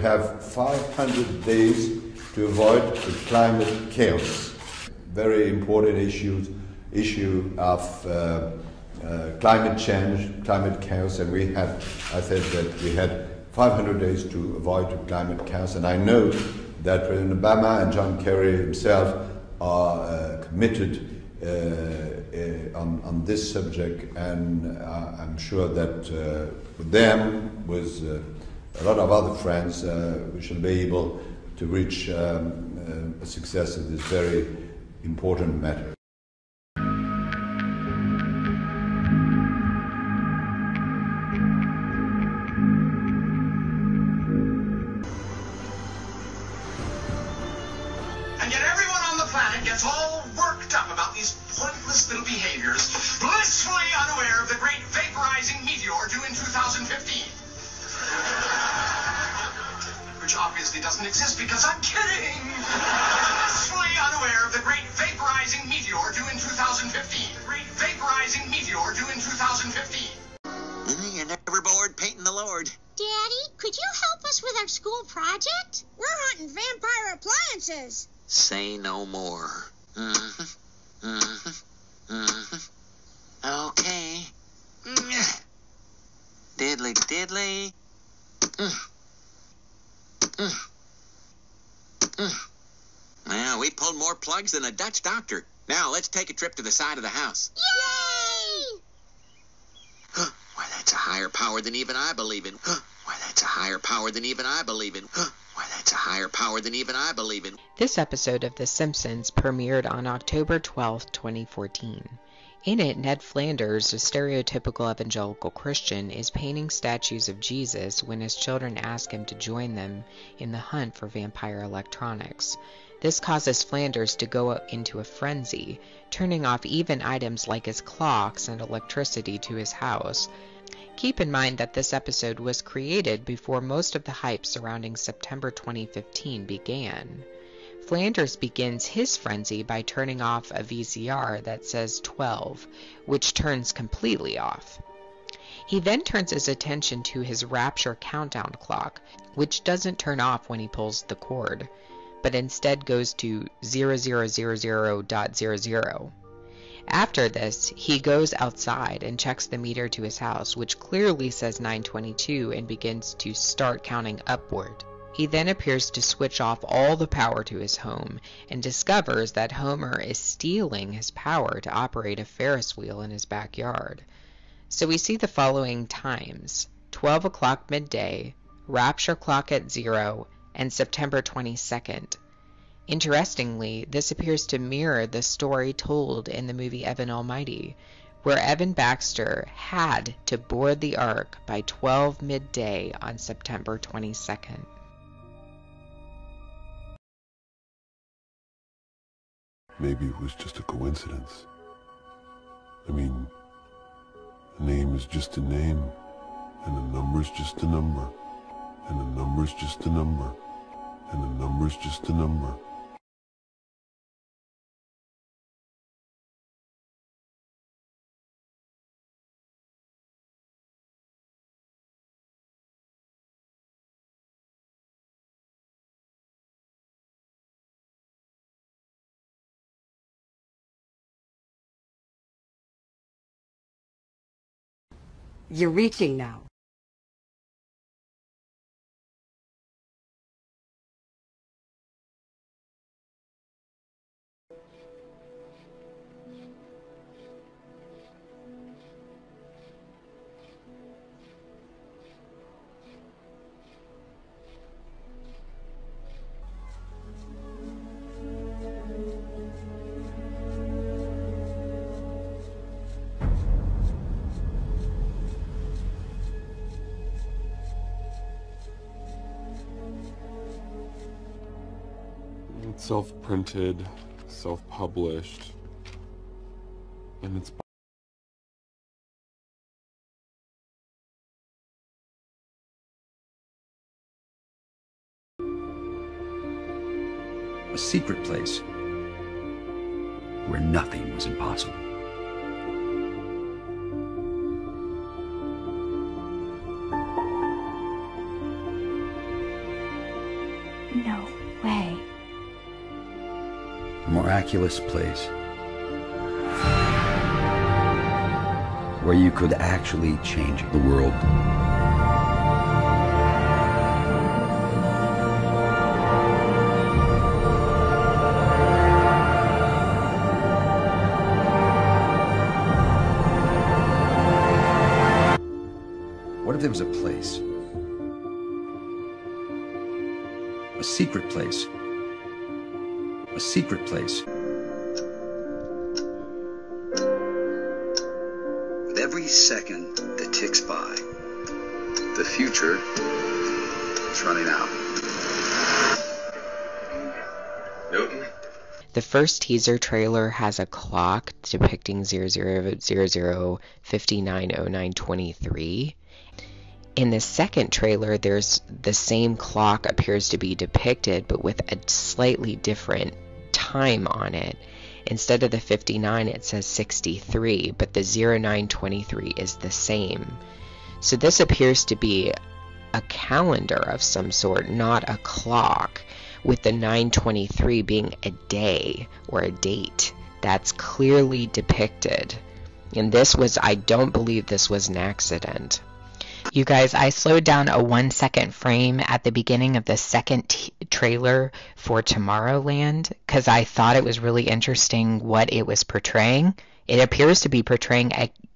have 500 days to avoid the climate chaos. Very important issue of climate change, climate chaos, and I said that we had 500 days to avoid climate chaos, and I know that President Obama and John Kerry himself are committed on this subject, and I'm sure that with them, with a lot of other friends, we shall be able to reach a success in this very important matter. And yet everyone on the planet gets all worked up about these pointless little behaviors, blissfully unaware of the great vaporizing meteor due in 2015. Which obviously doesn't exist because I'm kidding. Blissfully unaware of the great vaporizing meteor due in 2015. Great vaporizing meteor due in 2015. You're never bored painting the Lord. Daddy, could you help us with our school project? We're hunting vampire appliances. Say no more. Okay. Diddly diddly. Well, we pulled more plugs than a Dutch doctor. Now let's take a trip to the side of the house. Yay! Why, that's a higher power than even I believe in. Why, that's a higher power than even I believe in. Why, that's a higher power than even I believe in. This episode of The Simpsons premiered on October 12, 2014. In it, Ned Flanders, a stereotypical evangelical Christian, is painting statues of Jesus when his children ask him to join them in the hunt for vampire electronics. This causes Flanders to go into a frenzy, turning off even items like his clocks and electricity to his house. Keep in mind that this episode was created before most of the hype surrounding September 2015 began. Flanders begins his frenzy by turning off a VCR that says 12, which turns completely off. He then turns his attention to his Rapture countdown clock, which doesn't turn off when he pulls the cord, but instead goes to 0000.00. After this, he goes outside and checks the meter to his house, which clearly says 9:22, and begins to start counting upward. He then appears to switch off all the power to his home and discovers that Homer is stealing his power to operate a Ferris wheel in his backyard. So we see the following times: 12 o'clock midday, Rapture clock at 0, and September 22nd. Interestingly, this appears to mirror the story told in the movie Evan Almighty, where Evan Baxter had to board the Ark by 12 midday on September 22nd. Maybe it was just a coincidence. I mean, a name is just a name, and a number's just a number, and a number's just a number, and a number's just a number. You're reaching now. It's self-printed, self-published, and it's a secret place where nothing was impossible. a miraculous place where you could actually change the world. What if there was a place? A secret place. A secret place. With every second that ticks by, the future is running out. Newton? The first teaser trailer has a clock depicting 00:59:09:23. In the second trailer, there's the same clock appears to be depicted, but with a slightly different time on it. Instead of the 59, it says 63, but the 09:23 is the same. So this appears to be a calendar of some sort, not a clock, with the 9:23 being a day or a date. That's clearly depicted. And I don't believe this was an accident. You guys, I slowed down a 1-second frame at the beginning of the second trailer for Tomorrowland because I thought it was really interesting what it was portraying. It appears to be portraying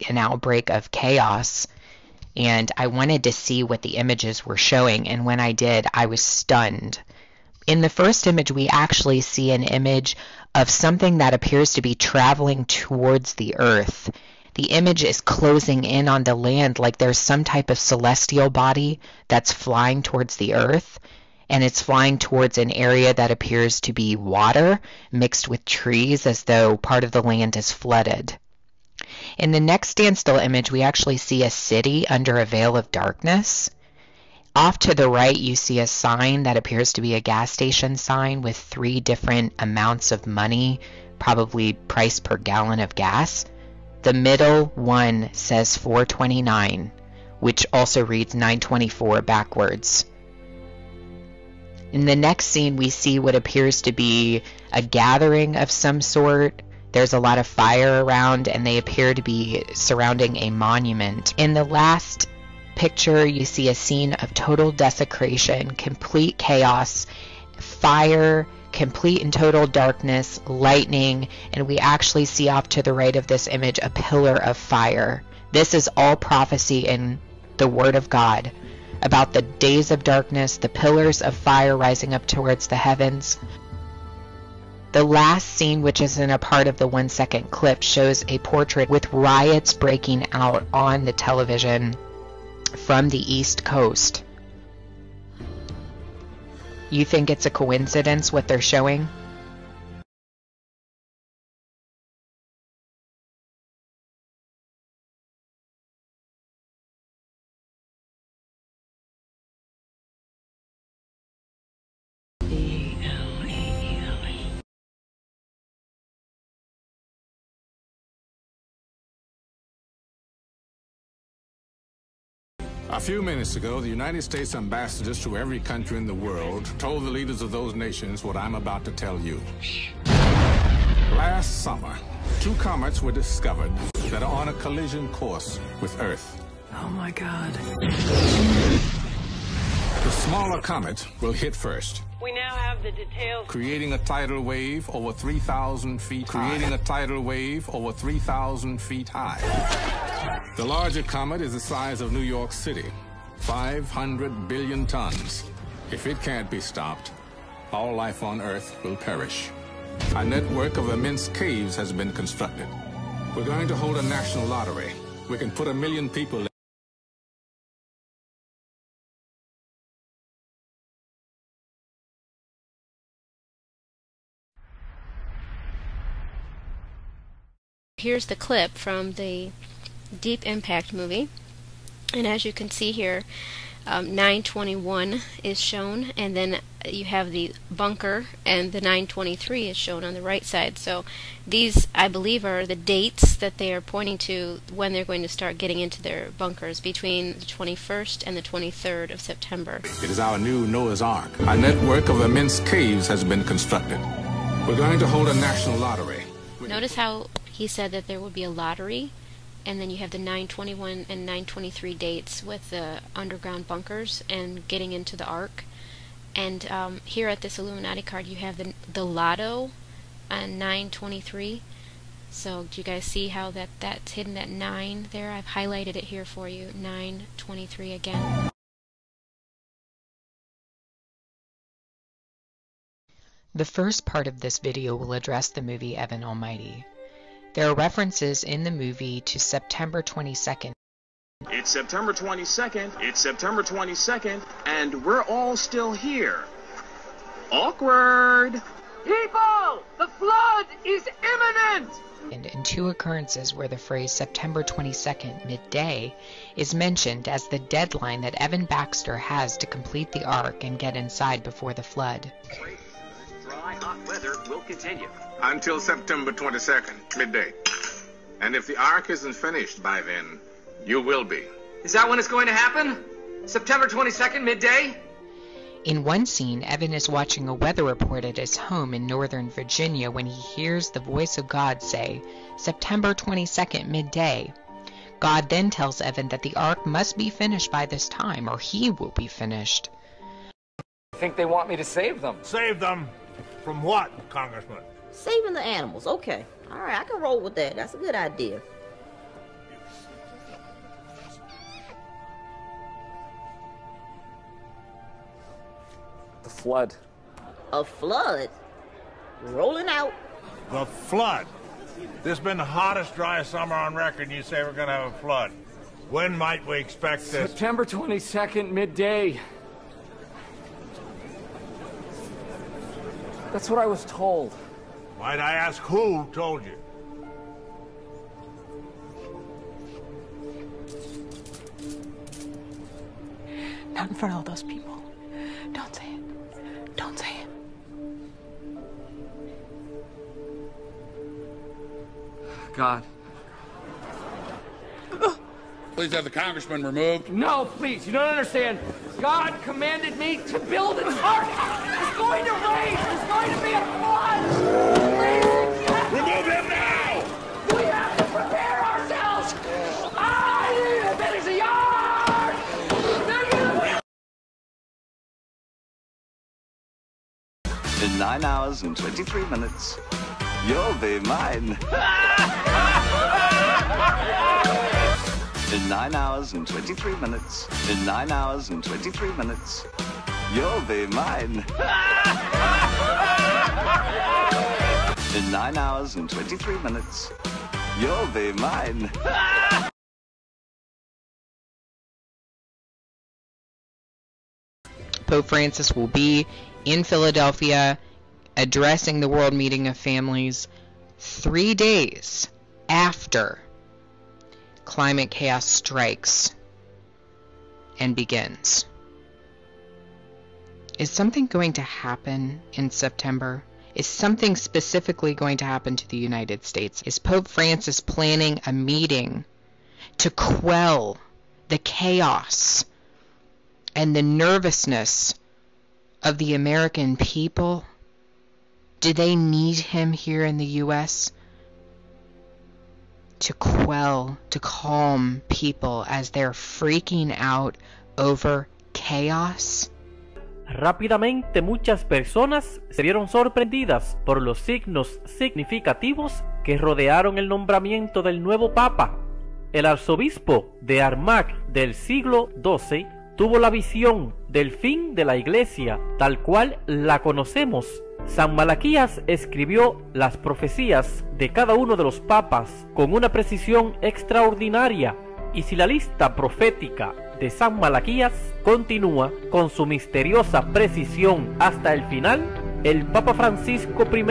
an outbreak of chaos, and I wanted to see what the images were showing, and when I did, I was stunned. In the first image, we actually see an image of something that appears to be traveling towards the earth. The image is closing in on the land like there's some type of celestial body that's flying towards the earth, and it's flying towards an area that appears to be water mixed with trees as though part of the land is flooded. In the next standstill image, we actually see a city under a veil of darkness. Off to the right, you see a sign that appears to be a gas station sign with 3 different amounts of money, probably price per gallon of gas. The middle one says 429, which also reads 924 backwards. In the next scene, we see what appears to be a gathering of some sort. There's a lot of fire around, and they appear to be surrounding a monument. In the last picture, you see a scene of total desecration, complete chaos, fire, complete and total darkness, lightning, and we actually see off to the right of this image a pillar of fire. This is all prophecy in the Word of God about the days of darkness, the pillars of fire rising up towards the heavens. The last scene, which isn't a part of the 1-second clip, shows a portrait with riots breaking out on the television from the East Coast. You think it's a coincidence what they're showing? A few minutes ago, the United States ambassadors to every country in the world told the leaders of those nations what I'm about to tell you. Last summer, 2 comets were discovered that are on a collision course with Earth. Oh my God. The smaller comet will hit first. We now have the details. Creating a tidal wave over 3,000 feet high. Creating a tidal wave over 3,000 feet high. The larger comet is the size of New York City, 500 billion tons. If it can't be stopped, all life on Earth will perish. A network of immense caves has been constructed. We're going to hold a national lottery. We can put 1 million people. Here's the clip from the Deep Impact movie, and as you can see here, 921 is shown, and then you have the bunker, and the 923 is shown on the right side. So these, I believe, are the dates that they are pointing to when they're going to start getting into their bunkers, between the 21st and the 23rd of September. It is our new Noah's Ark. A network of immense caves has been constructed. We're going to hold a national lottery. Notice how he said that there would be a lottery, and then you have the 9/21 and 9/23 dates with the underground bunkers and getting into the Ark. And here at this Illuminati card, you have the lotto on 9/23. So do you guys see how that's hidden at 9 there? I've highlighted it here for you. 9/23 again. The first part of this video will address the movie Evan Almighty. There are references in the movie to September 22nd. It's September 22nd, it's September 22nd, and we're all still here. Awkward! People! The flood is imminent! And in two occurrences where the phrase September 22nd, midday, is mentioned as the deadline that Evan Baxter has to complete the Ark and get inside before the flood. Dry, hot weather will continue. Until September 22nd, midday. And if the Ark isn't finished by then, you will be. Is that when it's going to happen? September 22nd, midday? In one scene, Evan is watching a weather report at his home in Northern Virginia when he hears the voice of God say, September 22nd, midday. God then tells Evan that the Ark must be finished by this time, or he will be finished. I think they want me to save them. Save them? From what, Congressman? Saving the animals, okay. All right, I can roll with that. That's a good idea. The flood. A flood? Rolling out. The flood? This has been the hottest, driest summer on record, and you say we're going to have a flood. When might we expect this? September 22nd, midday. That's what I was told. Might I ask who told you? Not in front of all those people. Don't say it. Don't say it. God. Please have the congressman removed. No, please, you don't understand. God commanded me to build an ark. It's going to rain. There's going to be a flood. Please, remove him now. We have to prepare ourselves. I need to finish the ark. In 9 hours and 23 minutes, you'll be mine. In 9 hours and 23 minutes, in 9 hours and 23 minutes, you'll be mine. In 9 hours and 23 minutes, you'll be mine. Pope Francis will be in Philadelphia addressing the World Meeting of Families 3 days after climate chaos strikes and begins. Is something going to happen in September? Is something specifically going to happen to the United States? Is Pope Francis planning a meeting to quell the chaos and the nervousness of the American people? Do they need him here in the U.S. to quell, to calm people as they're freaking out over chaos? Rápidamente muchas personas se vieron sorprendidas por los signos significativos que rodearon el nombramiento del nuevo Papa. El arzobispo de Armagh del siglo XII tuvo la visión del fin de la Iglesia tal cual la conocemos. San Malaquías escribió las profecías de cada uno de los papas con una precisión extraordinaria, y si la lista profética de San Malaquías continúa con su misteriosa precisión hasta el final, el Papa Francisco I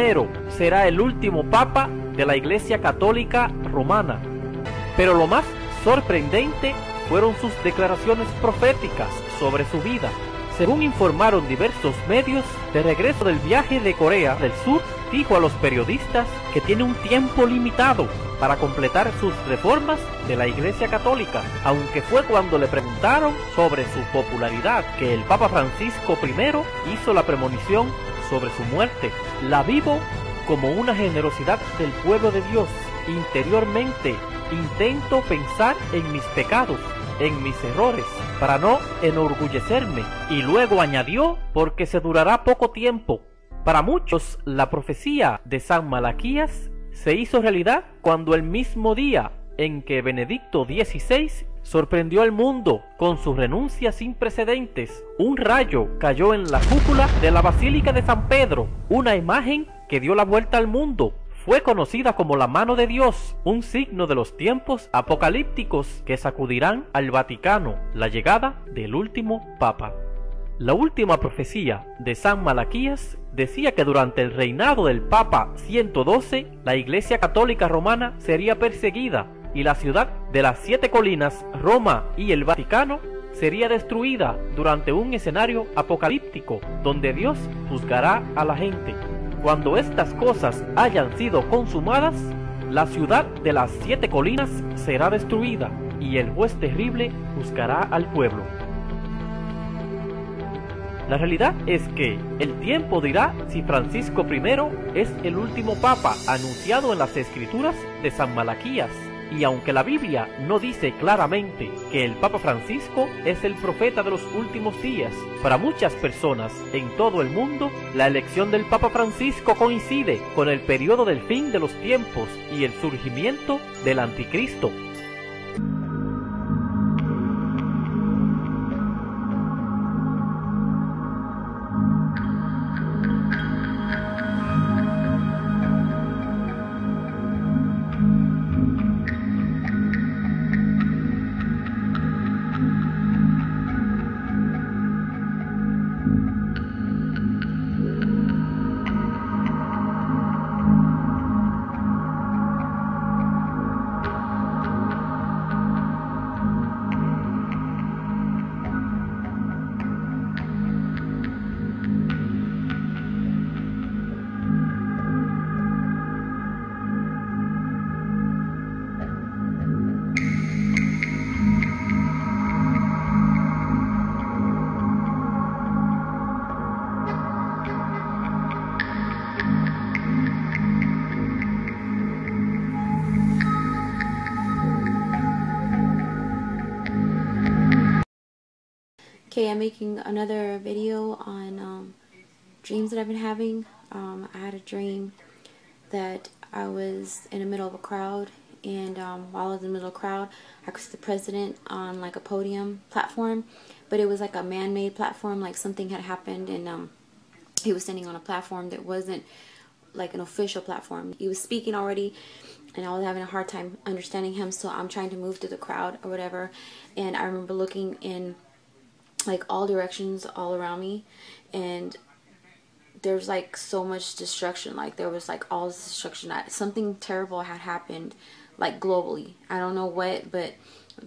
será el último papa de la Iglesia Católica Romana. Pero lo más sorprendente fueron sus declaraciones proféticas sobre su vida. Según informaron diversos medios, de regreso del viaje de Corea del Sur, dijo a los periodistas que tiene un tiempo limitado para completar sus reformas de la Iglesia Católica, aunque fue cuando le preguntaron sobre su popularidad que el Papa Francisco I hizo la premonición sobre su muerte. La vivo como una generosidad del pueblo de Dios. Interiormente intento pensar en mis pecados, en mis errores, para no enorgullecerme. Y luego añadió, porque se durará poco tiempo. Para muchos, la profecía de San Malaquías se hizo realidad cuando el mismo día en que Benedicto XVI sorprendió al mundo con su renuncia sin precedentes, un rayo cayó en la cúpula de la Basílica de San Pedro, una imagen que dio la vuelta al mundo. Fue conocida como la mano de Dios, un signo de los tiempos apocalípticos que sacudirán al Vaticano, la llegada del último Papa. La última profecía de San Malaquías decía que durante el reinado del Papa 112, la Iglesia Católica Romana sería perseguida y la ciudad de las 7 colinas, Roma y el Vaticano, sería destruida durante un escenario apocalíptico donde Dios juzgará a la gente. Cuando estas cosas hayan sido consumadas, la ciudad de las 7 colinas será destruida y el juez terrible juzgará al pueblo. La realidad es que el tiempo dirá si Francisco I es el último papa anunciado en las escrituras de San Malaquías. Y aunque la Biblia no dice claramente que el Papa Francisco es el profeta de los últimos días, para muchas personas en todo el mundo, la elección del Papa Francisco coincide con el periodo del fin de los tiempos y el surgimiento del Anticristo. Okay, I'm making another video on dreams that I've been having. I had a dream that I was in the middle of a crowd, and while I was in the middle of a crowd, I could see the president on like a podium platform, but it was like a man-made platform, like something had happened, and he was standing on a platform that wasn't like an official platform. He was speaking already, and I was having a hard time understanding him, so I'm trying to move through the crowd or whatever, and I remember looking in like all directions all around me, and there's like so much destruction. Like there was like all this destruction. Something terrible had happened, like globally. I don't know what, but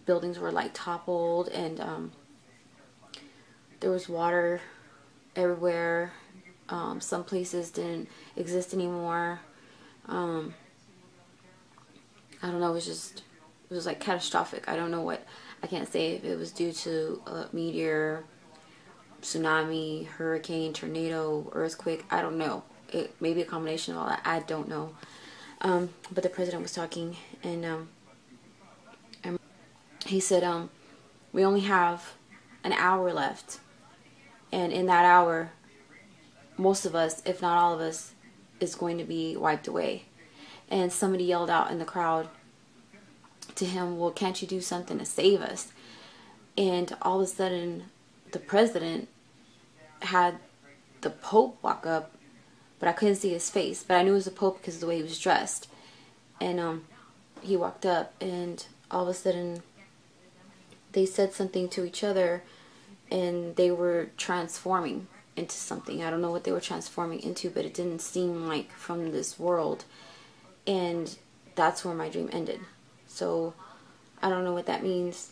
buildings were like toppled, and there was water everywhere. Some places didn't exist anymore. I don't know. It was like catastrophic. I don't know what. I can't say if it was due to a meteor, tsunami, hurricane, tornado, earthquake. I don't know. It may be a combination of all that. I don't know. But the president was talking, and he said, we only have an hour left. And in that hour, most of us, if not all of us, is going to be wiped away. And somebody yelled out in the crowd to him, well, can't you do something to save us? And all of a sudden, the president had the Pope walk up, but I couldn't see his face, but I knew it was the Pope because of the way he was dressed. And he walked up, and all of a sudden they said something to each other, and they were transforming into something. I don't know what they were transforming into, but it didn't seem like from this world. And that's where my dream ended. So I don't know what that means.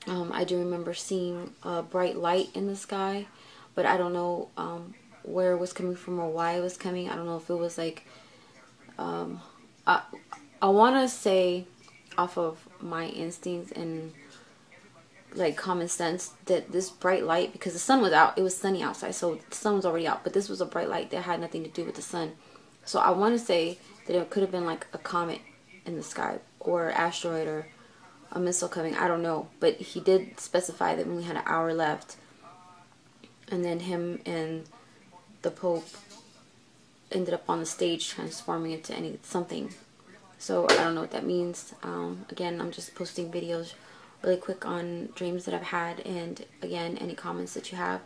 I do remember seeing a bright light in the sky, but I don't know where it was coming from or why it was coming. I don't know if it was like, I want to say off of my instincts and like common sense that this bright light, because the sun was out, it was sunny outside, so the sun was already out, but this was a bright light that had nothing to do with the sun. So I want to say that it could have been like a comet in the sky or asteroid or a missile coming. I don't know. But he did specify that we only had an hour left. And then him and the Pope ended up on the stage transforming into something. So I don't know what that means. Again, I'm just posting videos really quick on dreams that I've had. And again, any comments that you have.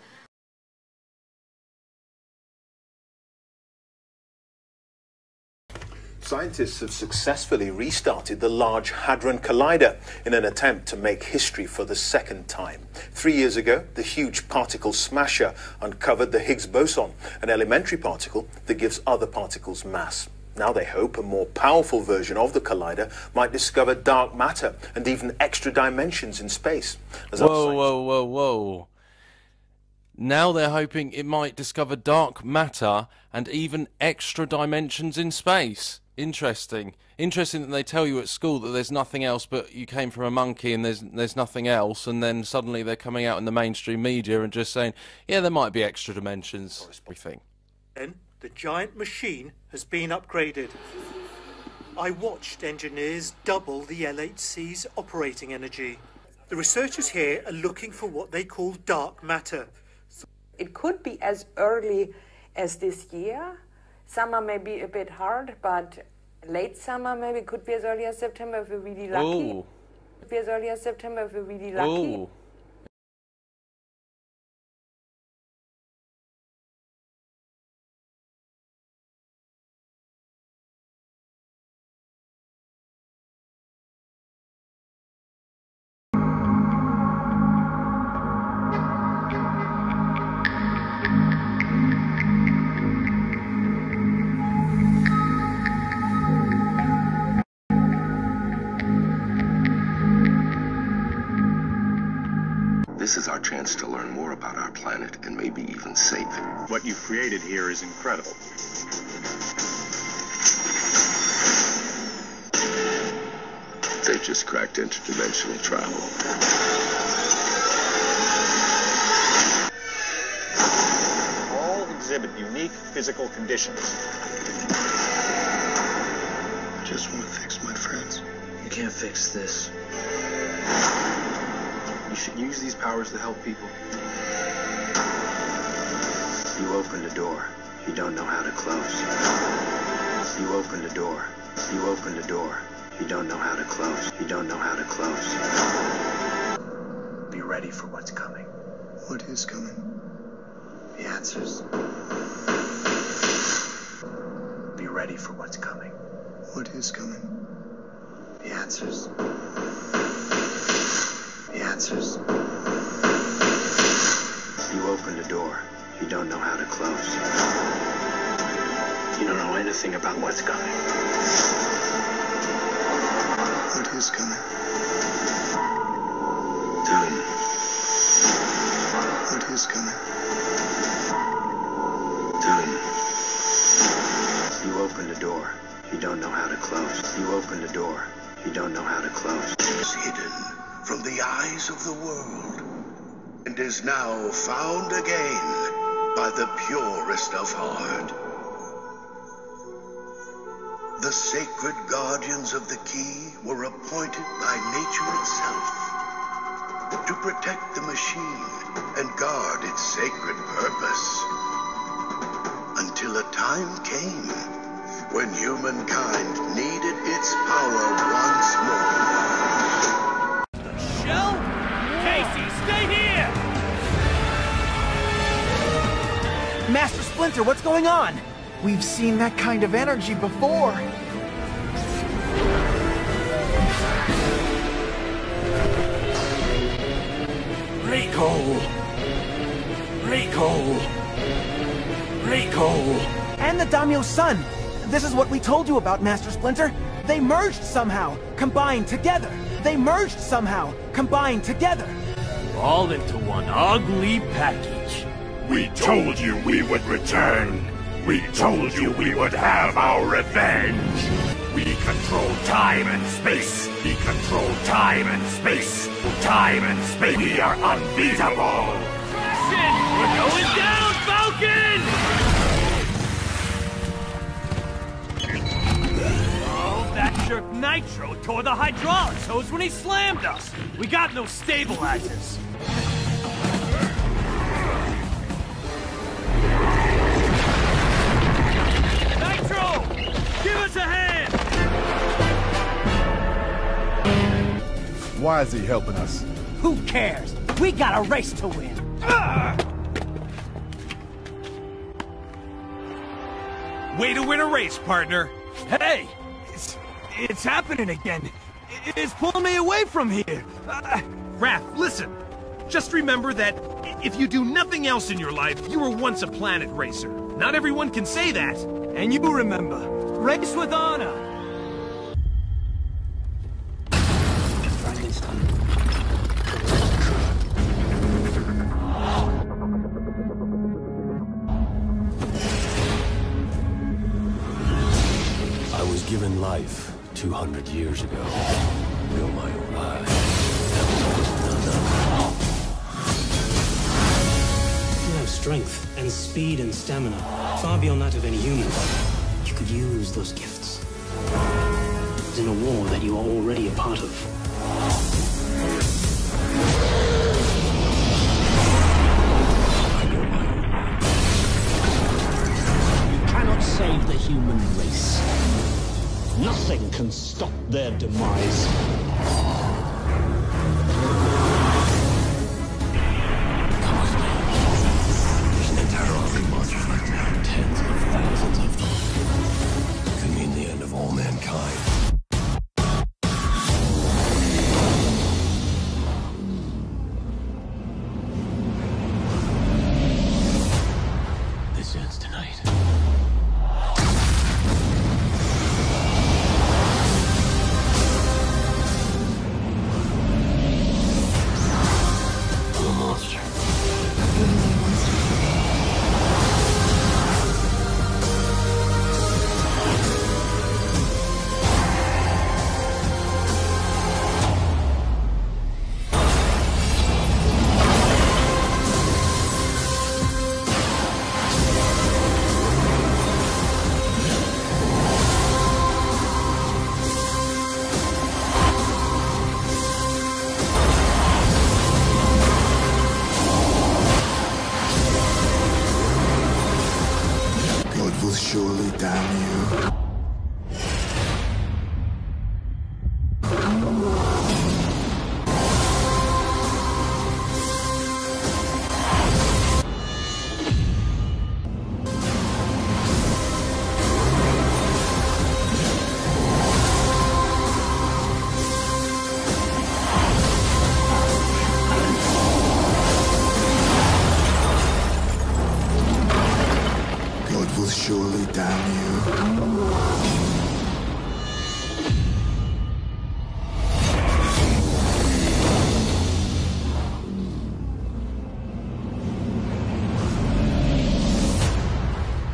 Scientists have successfully restarted the Large Hadron Collider in an attempt to make history for the second time. 3 years ago, the huge particle smasher uncovered the Higgs boson, an elementary particle that gives other particles mass. Now they hope a more powerful version of the collider might discover dark matter and even extra dimensions in space. Whoa. Now they're hoping it might discover dark matter and even extra dimensions in space. Interesting that they tell you at school that there's nothing else, but you came from a monkey and there's nothing else, and then suddenly they're coming out in the mainstream media and just saying, yeah, there might be extra dimensions. Everything. Then the giant machine has been upgraded. I watched engineers double the LHC's operating energy. The researchers here are looking for what they call dark matter. It could be as early as this year. Summer may be a bit hard, but late summer maybe could be as early as September if we're really lucky. Ooh. Could be as early as September if we're really lucky. Ooh. This is our chance to learn more about our planet and maybe even save it. What you've created here is incredible. They've just cracked interdimensional travel. All exhibit unique physical conditions. Just want to fix my friends. You can't fix this. You should use these powers to help people. You opened a door you don't know how to close. You opened a door. You opened a door you don't know how to close. You don't know how to close. Be ready for what's coming. What is coming? The answers. Be ready for what's coming. What is coming? The answers. The answers. You opened a door you don't know how to close. You don't know anything about what's coming. What is coming? Doom. What is coming? Doom. You opened a door you don't know how to close. You opened a door you don't know how to close. It is hidden from the eyes of the world and is now found again by the purest of heart. The sacred guardians of the key were appointed by nature itself to protect the machine and guard its sacred purpose until a time came when humankind needed its power once more. Shell? Casey, stay here! Master Splinter, what's going on? We've seen that kind of energy before. Rico! And the Daimyo's son. This is what we told you about, Master Splinter. They merged somehow, combined together. They merged somehow, combined together. All into one ugly package. We told you we would return. We told you we would have our revenge. We control time and space. We control time and space. Time and space. We are unbeatable. We're going down, Falcon! jerk Nitro tore the hydraulics hose when he slammed us. We got no stabilizers. Nitro! Give us a hand! Why is he helping us? Who cares? We got a race to win. Way to win a race, partner. Hey, it's happening again. It's pulling me away from here. Raph, listen. Just remember that if you do nothing else in your life, you were once a planet racer. Not everyone can say that. And you remember, race with honor. I was given life 200 years ago. Built my own life. You have strength and speed and stamina, far beyond that of any human. You could use those gifts in a war that you are already a part of. You cannot save the human race. Nothing can stop their demise. There's an entire army of monsters like that. Tens of thousands of them. Could mean the end of all mankind. This ends tonight. I'm a monster. God will surely damn you. God will surely damn you.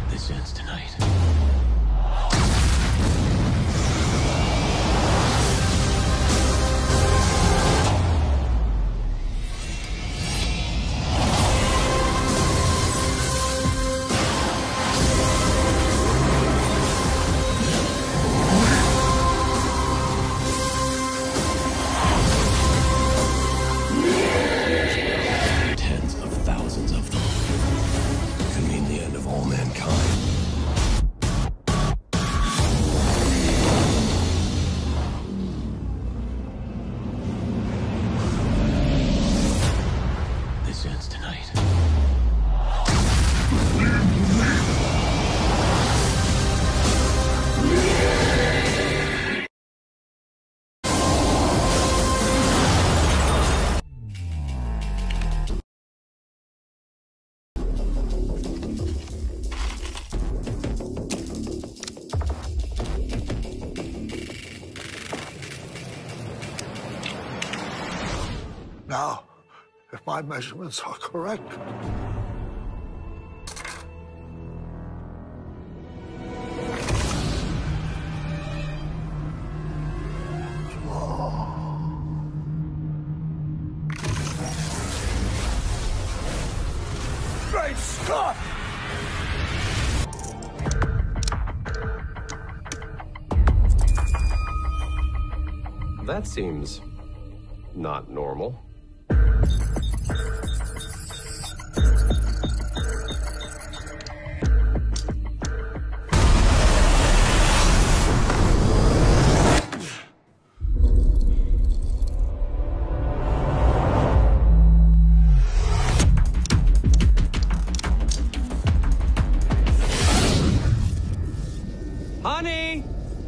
This ends tonight. Tens of thousands of them. Could mean the end of all mankind. This ends tonight. Now, if my measurements are correct, Great Scott! That seems not normal. Honey,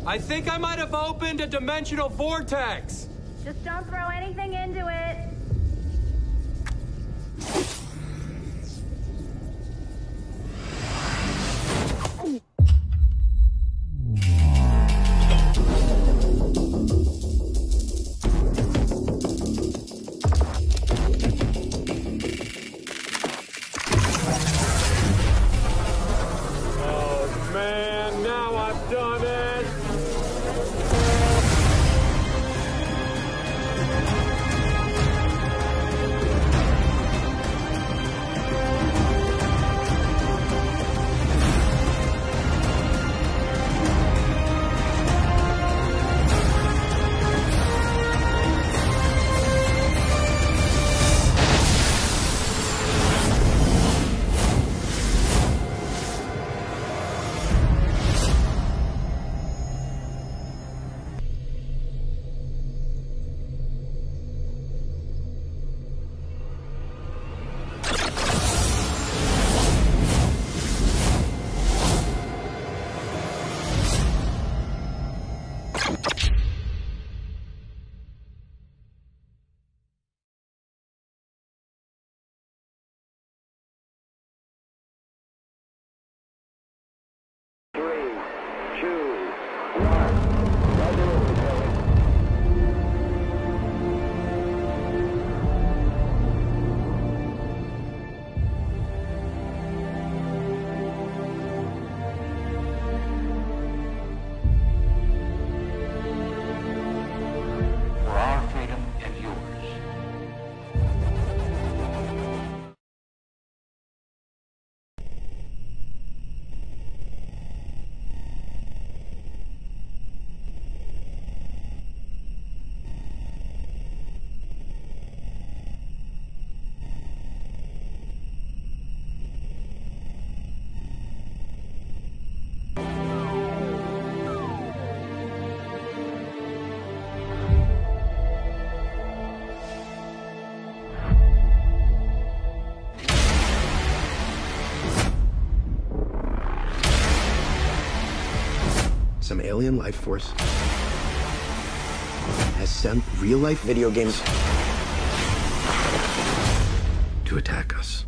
I think I might have opened a dimensional vortex. Just don't throw anything into it. Oh man, now I've done it. For our freedom and yours. Some alien life force has sent real-life video games to attack us.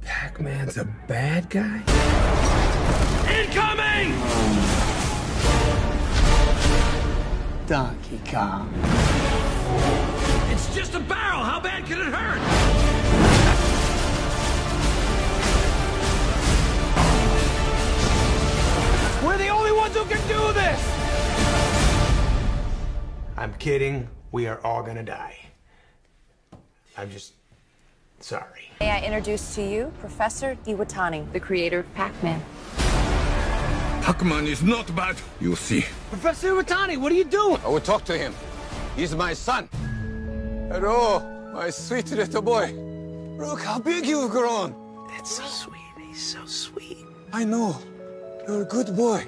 Pac-Man's a bad guy? Incoming! Donkey Kong. It's just a barrel! How bad can it hurt? We're the only ones who can do this! I'm kidding. We are all gonna die. I'm just sorry. May I introduce to you Professor Iwatani, the creator of Pac-Man. Pac-Man is not bad, you see. Professor Iwatani, what are you doing? I will talk to him. He's my son. Hello, my sweet little boy. Look how big you've grown. That's so sweet. He's so sweet. I know. You're a good boy.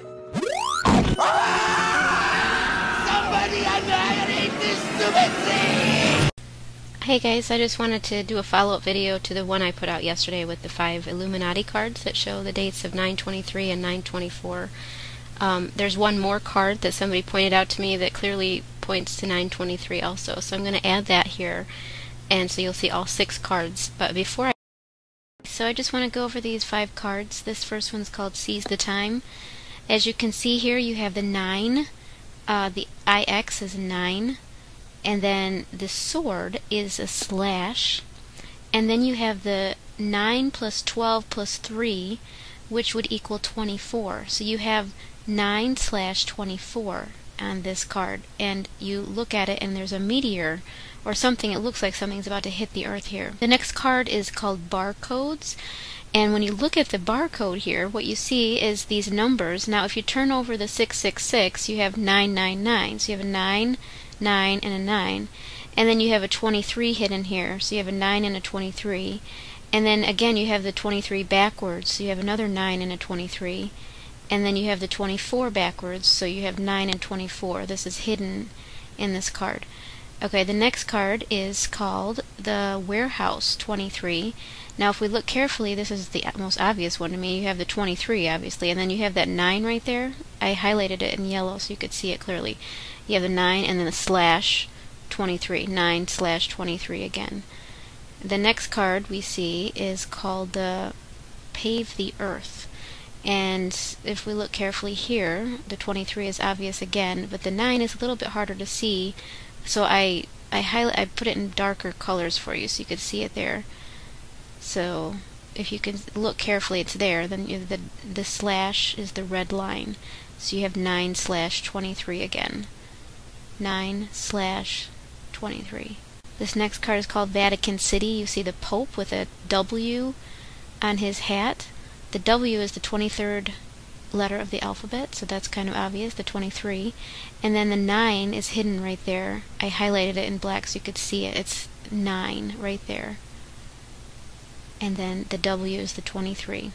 Somebody annihilate this stupid thing! Hey guys, I just wanted to do a follow-up video to the one I put out yesterday with the 5 Illuminati cards that show the dates of 9/23 and 9/24. There's one more card that somebody pointed out to me that clearly points to 9/23 also, so I'm going to add that here, and so you'll see all 6 cards. But before I just want to go over these 5 cards. This first one's called Seize the Time. As you can see here, you have the 9, the IX is 9, and then the sword is a slash, and then you have the 9 plus 12 plus 3, which would equal 24. So you have 9/24. on this card, and you look at it and there's a meteor or something. It looks like something's about to hit the earth here. The next card is called barcodes, and when you look at the barcode here, what you see is these numbers. Now if you turn over the 666, you have 999, so you have a 9, 9, and a 9, and then you have a 23 hidden here, so you have a 9 and a 23, and then again you have the 23 backwards, so you have another 9 and a 23, and then you have the 24 backwards, so you have 9 and 24. This is hidden in this card. Okay, the next card is called the Warehouse 23. Now if we look carefully, this is the most obvious one to me. You have the 23 obviously, and then you have that 9 right there. I highlighted it in yellow so you could see it clearly. You have the 9 and then the slash 23, 9/23 again. The next card we see is called the Pave the Earth. And if we look carefully here, the 23 is obvious again, but the 9 is a little bit harder to see, so I put it in darker colors for you so you could see it there. So if you can look carefully, it's there. Then the slash is the red line, so you have 9/23 again. 9/23. This next card is called Vatican City. You see the Pope with a W on his hat. The W is the 23rd letter of the alphabet, so that's kind of obvious, the 23. And then the 9 is hidden right there. I highlighted it in black so you could see it. It's 9 right there. And then the W is the 23.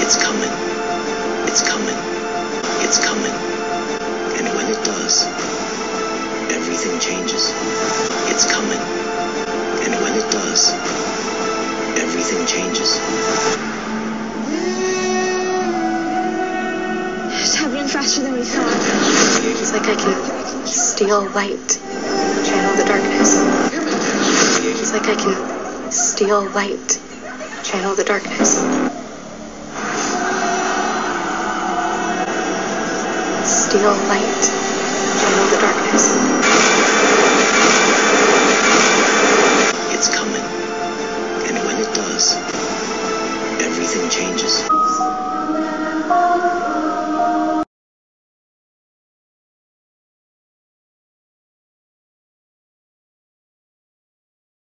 It's coming. It's coming. It's coming. And when it does, everything changes. It's coming. And when it does, everything changes. It's happening faster than we thought. It's like I can steal light, channel the darkness. It's like I can steal light, channel the darkness. Steal light, channel the darkness. It's coming. And when it does, everything changes.